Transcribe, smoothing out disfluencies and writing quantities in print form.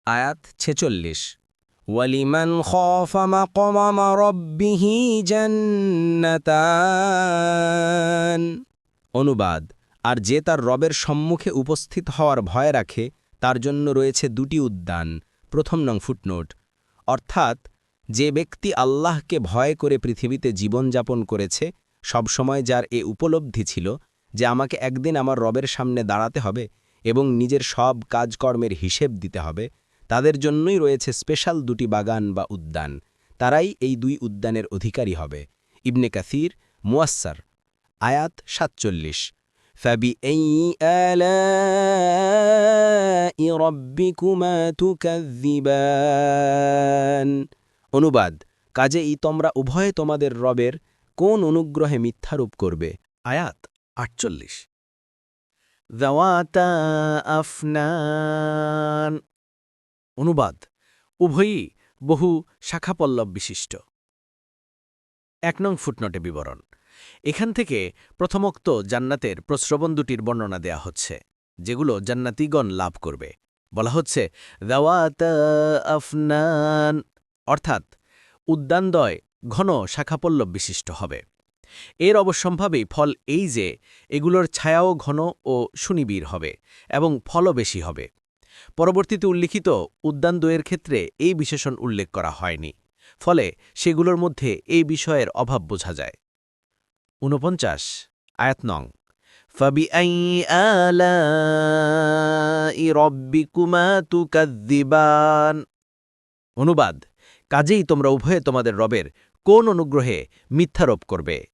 আয়াত 46 ওয়ালিমান খাফা মাকামা রাব্বিহি জান্নাতান। অনুবাদ, আর যে তার রবের সম্মুখে উপস্থিত হওয়ার ভয় রাখে তার জন্য রয়েছে দুটি উদ্যান। প্রথম নং ফুটনোট। অর্থাৎ যে ব্যক্তি আল্লাহকে ভয় করে পৃথিবীতে জীবনযাপন করেছে, সবসময় যার এ উপলব্ধি ছিল যে আমাকে একদিন আমার রবের সামনে দাঁড়াতে হবে এবং নিজের সব কাজকর্মের হিসেব দিতে হবে, তাদের জন্যই রয়েছে স্পেশাল দুটি বাগান বা উদ্যান। তারাই এই দুই উদ্যানের অধিকারী হবে। ইবনে কাসির, মুয়াস্সার। আয়াত 47 فَبِأَيِّ آلَاءِ رَبِّكُمَا تُكَذِّبَانِ। অনুবাদ, কাজেই তোমরা উভয়ে তোমাদের রবের কোন অনুগ্রহে মিথ্যারোপ করবে। আয়াত 48 যাওয়াতা আফনান। অনুবাদ, উভয়ই বহু শাখাপল্লব বিশিষ্ট। 1 নং ফুটনোটে বিবরণ। এখান থেকে প্রথমোক্ত জান্নাতের প্রশ্রবণ দুটির বর্ণনা দেয়া হচ্ছে, যেগুলো জান্নাতীগণ লাভ করবে। বলা হচ্ছে যাওয়াতা আফনান, অর্থাৎ উদ্যানদ্বয় ঘন শাখাপল্লব বিশিষ্ট হবে। এর অবশ্যম্ভাবী ফল এই যে এগুলোর ছায়াও ঘন ও সুনিবিড় হবে এবং ফলও বেশি হবে। পরবর্তীতে উল্লিখিত উদ্যানদ্বয়ের ক্ষেত্রে এই বিশেষণ উল্লেখ করা হয়নি, ফলে সেগুলোর মধ্যে এই বিষয়ের অভাব বোঝা যায়। 49 আয়াত নং ফাবিআইয়ি আলাই রাব্বিকুমা তুকাযযিবান। অনুবাদ, কাজেই তোমরা উভয়ে তোমাদের রবের কোন অনুগ্রহে মিথ্যারোপ করবে।